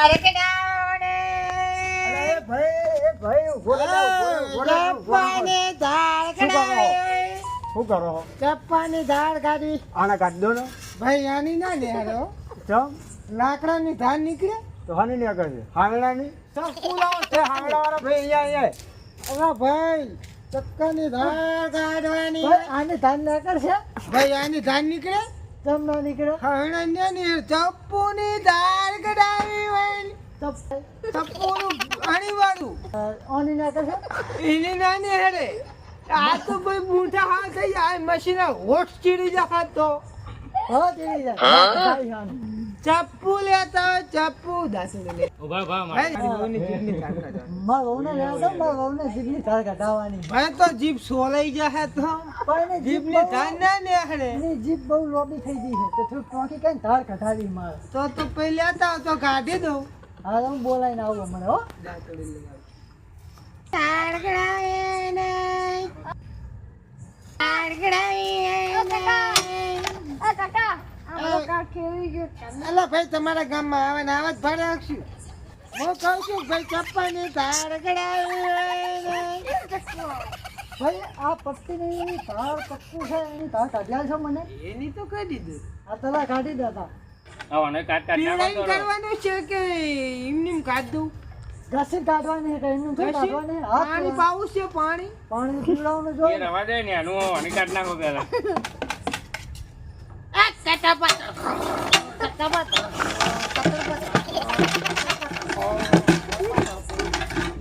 અરે કે ડાડે અરે ભાઈ ઉભો રહો ચપ્પાની ધાર કડાવી શું કરો ચપ્પાની ધાર કાઢી આના કાઢ દો ને ભાઈ આની ના લેરો ચમ લાકડાની ધાર નીકળે તો હાની નહીં કરે હાંગડાની ચપ્પુ લાવો તે હાંગડાવાળા ભાઈ અહીંયા અરે ભાઈ ચક્કાની ધાર કાઢવાની આની ધાન ના કરશે ભાઈ આની ધાર નીકળે તમ ના નીકળે હણન્યાની ચપ્પુની ધાર કડાવી હોય ચપ્પુનું અણીવાળું ઓની ના કરશે એની નાની હેડે આ તો ભાઈ બૂઠા હા થઈ આ મશીન હોઠ ચીડી જા તો હો તેરી જાય ચપ્પુ લેતા હોય ચપ્પુ દાસી લે ઉભા ભા ભાઈ જીભની ધાર કાઢવાની માર વહુને લેવા દો માર વહુને જીભની ધાર કાઢવાની ભાઈ તો જીભ સોલાઈ જશે તો પણ જીભની ધાર ના નેહડે એની જીભ બહુ લોબી થઈ ગઈ છે તો થોડું ટોકી કઈ ધાર કાઢાવી માર તો તું પહેલા લેતા આવ તો કાઢી દઉં હા હું બોલાઈને આવું મને હો ધાર કડાવી નહીં ધાર અલા ભાઈ તમારા ગામમાં આવે ને આવા જ ભાડે રાખશું હું કહું છું ભાઈ ચપ્પાની ધાર કડાવી ભાઈ આ પટ્ટીની ધાર પટ્ટું છે એની ધાર કાઢ્યા છો મને એની તો કરી દીધું આ તલા કાઢી દેતા આને કાટ કાટ પીળાઈ નાખો કરવાનું છે કે એમનેમ કાઢ દઉં ઘસી કાઢવાની છે એનું થોડું કાઢવાની પાણી પાવું છે પાણી પાણી પીવડાવવાનું એ જોઈએ રવા દે ને આનું આને કાટ નાખો પેલા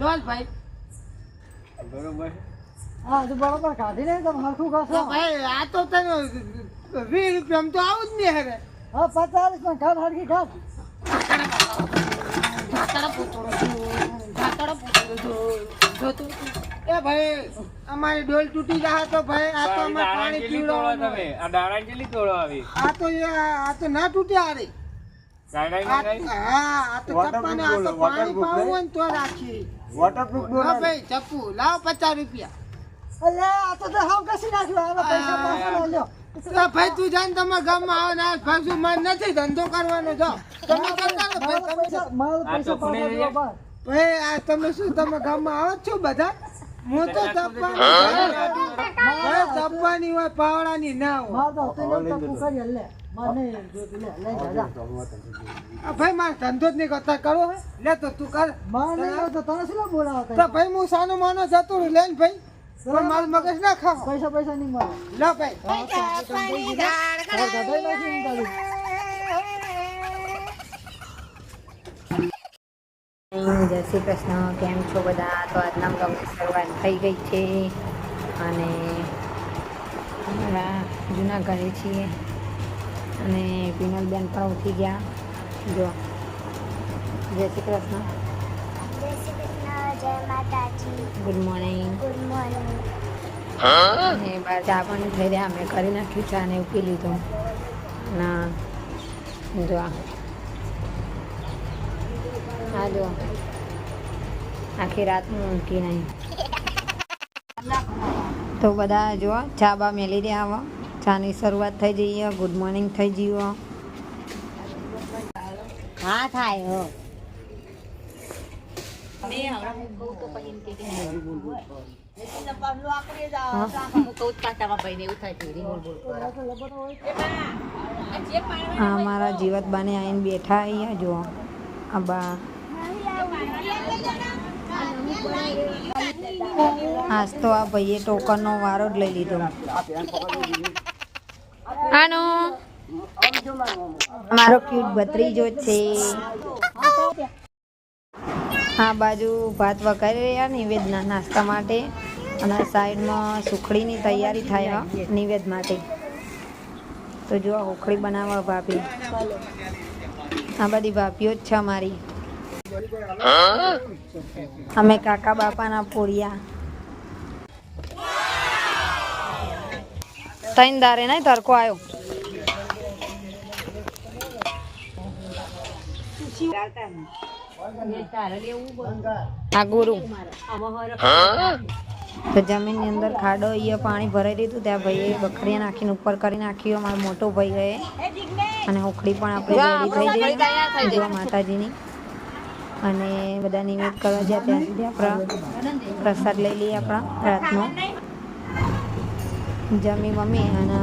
જોલ ભાઈ બરોબર હા તો બરોબર કાઢી લે તમે હરખું ઘસો ભાઈ આ તો તને 20 રૂપિયામાં તો આવું જ નહીં હવે હા 45 માં કાઢ હરખી કાઢ એ ભાઈ અમારી ડોલ તૂટી જાય તો ભાઈ આ તો અમે પાણી પીવડાવવાનું તમે આ દાણા કેટલી તોડો આવી આ તો ના તૂટ્યા રે દાણા નહીં હા આ તો ચપ્પાને આ તો પાણી પાવું હોય ને તો રાખીએ વોટરપ્રૂફ હા ભાઈ ચપ્પુ લાવ 50 રૂપિયા અલે આ તો હાવ ઘસી નાખ્યો આવા પૈસા પાછો લ્યો તો ભાઈ તું જાણ તમારા ગામમાં આવે ને આ પાછું માર નથી ધંધો કરવાનો જો તમે કરતા રહો ભાઈ તમે મારો આ તો પૈસા પાછો ખૂણે લ્યો બસ ભાઈ આ તમે શું તમે ગામમાં આવો છો બધા હું તો ચપ્પાની હોય પાવડાની ના હોય માર તો તને તકુ કરી લે મને જો લે લઈ જા આ ભાઈ મારે ધંધો જ નહીં કરતા કરો હે લે તો તું કર માર નહીં તો તને શું બોલાવતા તો ભાઈ હું સાનો માનો જતો રહું લઈને ભાઈ પણ મારું મગજ ના ખાવ પૈસા નહીં મળે લો ભાઈ જય શ્રી કૃષ્ણ. કેમ છો બધા? તો આજના બ્લોગની શરૂઆત થઈ ગઈ છે અને અમારા જૂના ઘરે છીએ અને વિમલબેન પણ ઉઠી ગયા. જો જય શ્રી કૃષ્ણ. Good morning. અને બહાર ચા પણ થઈ રહ્યા. અમે કરી નાખ્યું ચા ને એવું પી લીધું ના જો હા જો આખી રાત હું ઊંઘી નહીં. તો બધા જો ચા બા મેલી રહ્યા આવો. ચાની શરૂઆત થઈ જઈએ. ગુડ મોર્નિંગ થઈ જઈએ. હા થાય હો અમારા જીવતબાને આવીને બેઠા અહીંયા જો આબા આજ તો આ ભાઈએ ટોકનનો વારો જ લઈ લીધો. આનો મારો ક્યુટ ભત્રીજો છે. આ બાજુ ભાત વઘારી રહ્યા નિવેદના નાસ્તા માટે અને સાઈડમાં સુખડીની તૈયારી થાય નિવેદ માટે. તો જો ઉખડી બનાવવા ભાભી. આ બધી ભાભીઓ જ છે અમારી. અમે કાકા બાપાના પોળિયા. તૈન દારે નહીં તરકો આવ્યો. આ ગુરુ તો જમીનની અંદર ખાડો અહીંયા પાણી ભરાઈ દીધું. ત્યાં ભાઈએ બકરીએ નાખીને ઉપર કરી નાખ્યું. અમારો મોટો ભાઈ ગયે અને ઉખડી પણ આપણે રેડી થઈ જઈ જો માતાજીની. અને બધા નિવેદ કરવા જ્યાં ત્યાં સુધી આપણે પ્રસાદ લઈ લઈએ આપણા રાતનો. જમી મમ્મી અને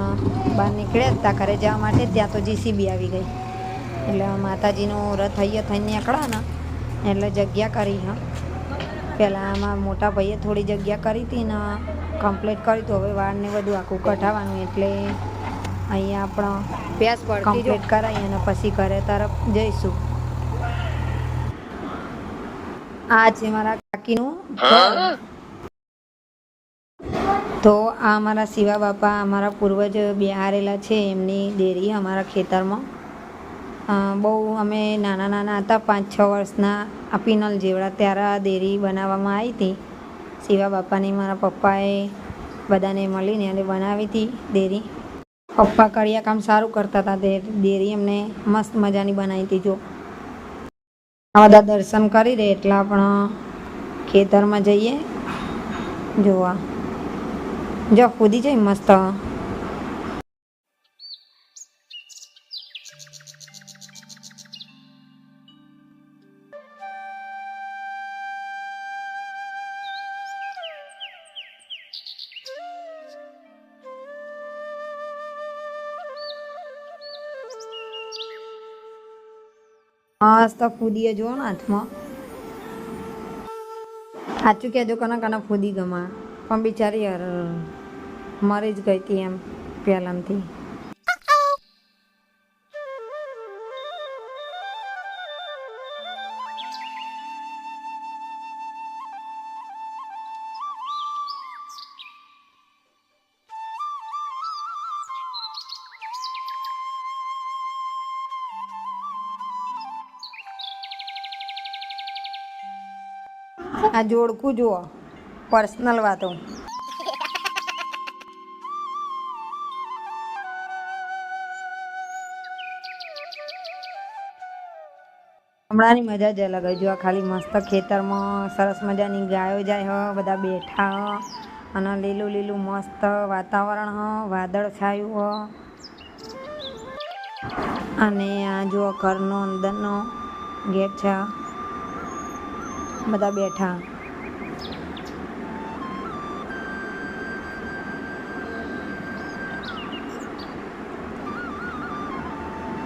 બહાર નીકળ્યા હતા ઘરે જવા માટે, ત્યાં તો જીસીબી આવી ગઈ. એટલે માતાજીનું રથ અહીંયા થઈને નીકળ્યા ને એટલે જગ્યા કરી. હા, પહેલાં આમાં મોટા ભાઈએ થોડી જગ્યા કરી હતી ને કમ્પ્લીટ કરી હતું. હવે વાળને બધું આખું કઢાવવાનું, એટલે અહીંયા આપણે કમ્પ્લીટ કરાવી અને પછી ઘરે તરફ જઈશું. આ છે મારા કાકીનું ઘર. તો આ અમારા શિવા બાપા, અમારા પૂર્વજ બિહારેલા છે, એમની દેરી અમારા ખેતરમાં. બહુ અમે નાના હતા, 5-6 વર્ષના, આ પિનલ જેવડા, ત્યારે આ દેરી બનાવવામાં આવી હતી. શિવા બાપાની મારા પપ્પાએ બધાને મળીને અને બનાવી હતી દેરી. પપ્પા કડિયા કામ સારું કરતા હતા, દેરી એમને મસ્ત મજાની બનાવી હતી. જો આ બધા દર્શન કરી દે એટલે આપણે ખેતરમાં જઈએ. જોવા જો કૂદી જાય મસ્ત. મસ્ત કૂદીએ જો ને હાથમાં. સાચું કહેજો કના ફૂદી ગમા, પણ બિચારી યાર મરી જ ગઈ હતી એમ પહેલાંથી. આ જોડકું જુઓ, પર્સનલ વાતો. હમણાંની મજા જ અલગ હોય. જો આ ખાલી મસ્ત ખેતરમાં સરસ મજાની ગાયો જાય હ, બધા બેઠા હ, અને લીલું લીલું મસ્ત વાતાવરણ હ, વાદળ છાયું હ. અને આ જો ઘરનો અંદરનો ગેટ છે, બધા બેઠા.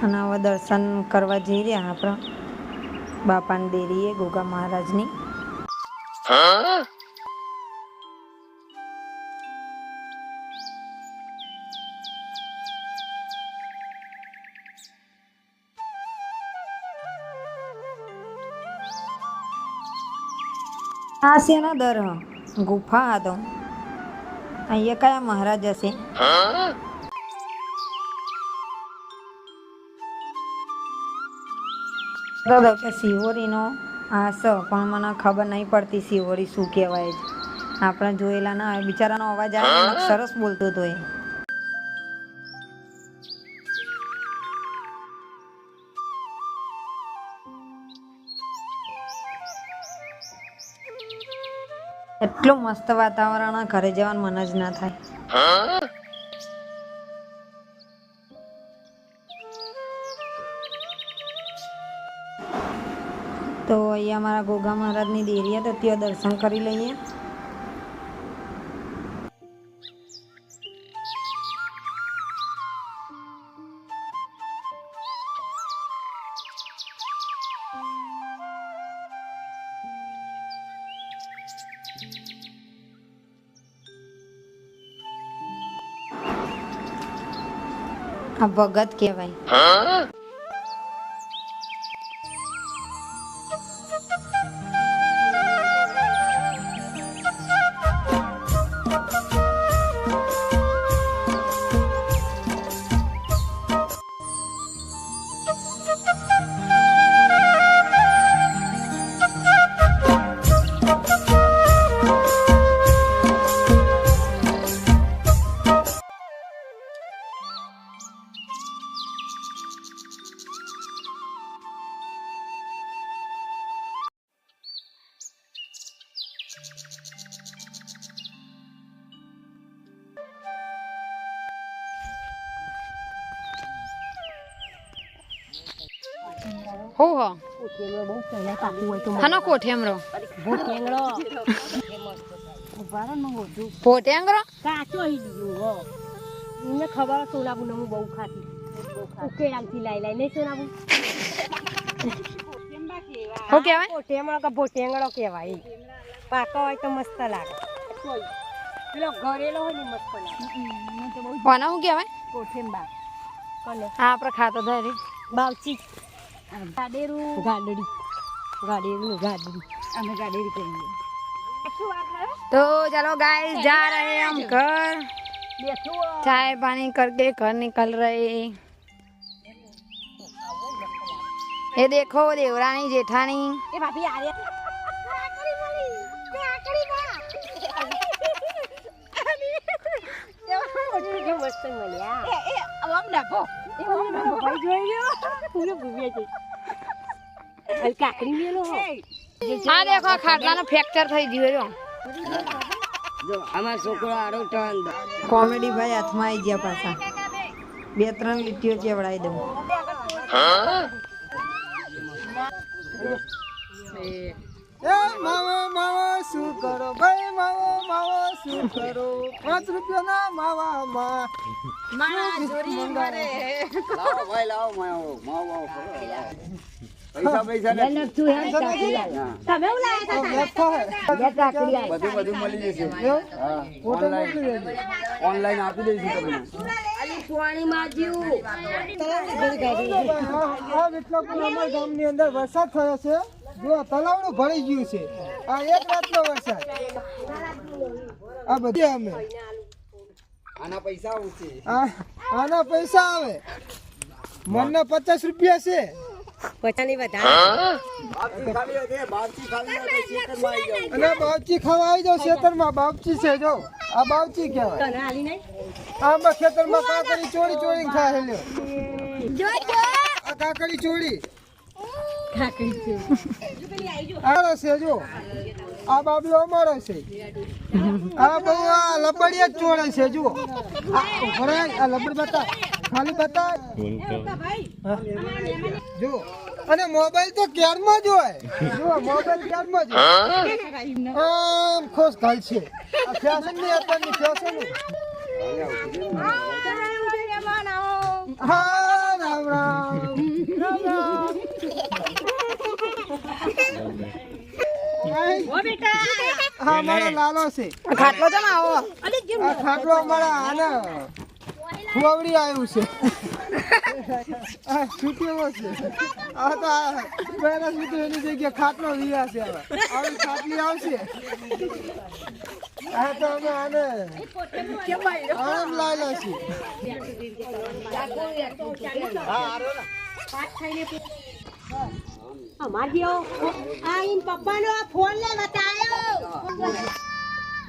અને હવે દર્શન કરવા જઈ રહ્યા આપણે બાપાની દેરીએ, ગોગા મહારાજની. આ શેના દર હ? ગુફા હતો. અહીંયા કયા મહારાજ હશે? કે શિવોરીનો આ સ, પણ મને ખબર નહીં પડતી શિવોરી શું કહેવાય છે. આપણે જોયેલા ના હોય. બિચારાનો અવાજ આવે, સરસ બોલતો હતો એ. એટલું મસ્ત વાતાવરણ, ઘરે જવાનું મન જ ના થાય. તો અહીંયા અમારા ગોગા મહારાજની દેરી હતી, ત્યાં દર્શન કરી લઈએ. આ ભગત કહેવાય. હું હો કોઠેંગળો બહુ પહેલા પાકું હોય તો હનો કોઠેમરો ભોટેંગળો ઉભા રહો ને મોઢું પોટેંગરો કાચો હી દીધું હો મને ખબર સોનાબુ ને હું બહુ ખાતી ઉકેલામથી લાઈ લાઈ નહીં સોનાબુ હું કહેવાય કોઠેંગળો કે ભોટેંગળો કહેવાય પાકો હોય તો મસ્ત લાગે પેલો ઘરેલો હોય ને મસ્ત લાગે કોને હું કહેવાય કોઠેંબા કોને હા આપણે ખાતો ધરી બાવચી ગાડેરું ગાડડી ગાડેરું ગાડડી અમે ગાડેરી કહીએ तो चलो गाइस जा रहे हैं हम घर चाय पानी करके घर निकल रहे। ये देखो देवरानी जेठानी એ ભાભી આ રે મસ્ત મળ્યા આમ નાખો ભાઈ જોઈ લ્યો પૂરો ભૂવ્યા છે અલ કાકડી મેલો હો हाँ देखो खाटला नो फ्रेक्चर થઈ ગયો જો અમાર છોકરો આડો ટન કોમેડી ભાઈ હાથમાં આવી ગયા પાછા બે ત્રણ લીટીઓ ચેવડાવી દઉં એ માવો માવો શું કરો ભાઈ માવો માવો શું કરો 5 રૂપિયાના માવામાં મારા જોરી મરે લાવો ભાઈ લાવો માવો માવો પૈસા ને લગતું હે કાકડી તમે ઉલાયા બેઠો હે બે કાકડી આવી બધું મળી જશે હા ઓનલાઈન આપી દઈશું તમને અલી પાણી માજ્યું આ વિઠલાપુર ગામની અંદર વરસાદ થયો છે જો તલાવડું ભરી ગયું છે આ એક રાતનો વરસાદ આ બધી અમે આના પૈસા આવશે આના પૈસા આવે મનના 50 રૂપિયા છે પચાની વધારે અને બાવચી ખાવા આવી જાવ ખેતરમાં બાવચી છે જો આ બાવચી કહેવાય તને આલી નહીં આમાં ખેતરમાં કાકડી ચોરી ચોરી ખાય લ્યો આ કાકડી ચોરી કાકડી છે આરો છે જો આ બાબલો અમારો છે આ બહુ આ લબડિયા જ ચોરે છે જુઓ આ લબડ બતા ખાલી બતા જો અને મોબાઈલ તો ક્યારમાં જ હોય જો મોબાઈલ ક્યારમાં જ હોય આમ ખોસ ઘાલ છે આ ફેશન ની અત્યારની ફેશન હા રામ રામ રામ રામ હા મારો લાલો છે ખાટલો તો આવો આ ખાટલો અમારા આને ફુવાવડી આવ્યું છે આ છૂટીઓ છે આ તો પહેલા છૂટી એની જગ્યાએ ખાટલો વિયા છે હવે આવી ખાટલી આવશે આ તો અમે આને આમ લાયેલા છે અમારજીઓ આ ઈન પપ્પાનો આ ફોન લે બતાયો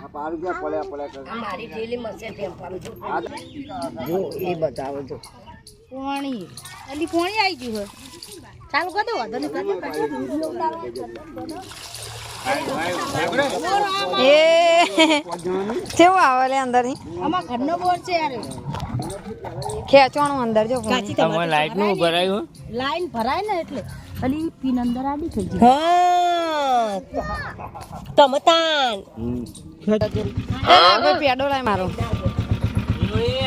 આ પારું કે પડ્યા કરે મારી ઠેલી મસે ટેમ્પાનું જો એ બતાવો તો પોણી અલી પોણી આવી ગયું હે ચાલુ કર દો વધો ને એ કેવું આવે લે અંદર થી અમાર ઘરનો બોર છે યાર ખેંચવાનું અંદર જો કાચી તમારે લાઈટ નું ભરાયું લાઈન ભરાય ને એટલે અલી પીન અંદર આડી થઈ ગઈ હા તમતાન ભાઈ પેડો લાય મારો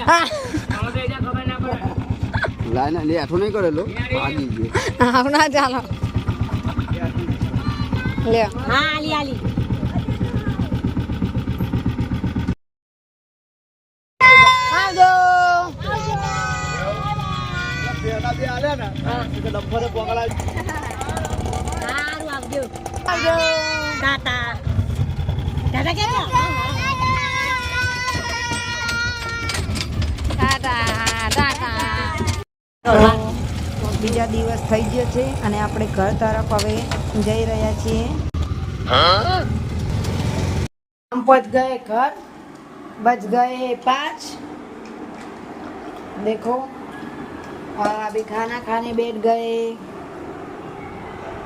હા લાઈન લે આઠો નહીં કરેલો ભાગી ગયો આવ ના ચાલો લ્યો હા આલી આલી આવજો સારું આવજો આવજો ટાટા ટાટા કેમ ટાટા ટાટા બીજા દિવસ થઈ ગયો છે અને આપણે ઘર તરફ હવે જઈ રહ્યા છીએ हम पहुंच गए घर बज गए 5 देखो और अभी खाना खाने बैठ गए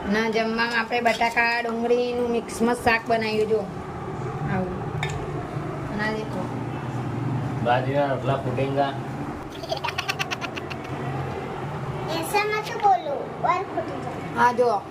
ના જમવામાં આપણે બટાકા ડુંગળીનું મિક્સમાં શાક બનાવ્યું જો આવું ના દેખો બાજરીના રોટલા ફૂટેંગા ऐसा मत बोलो હા જો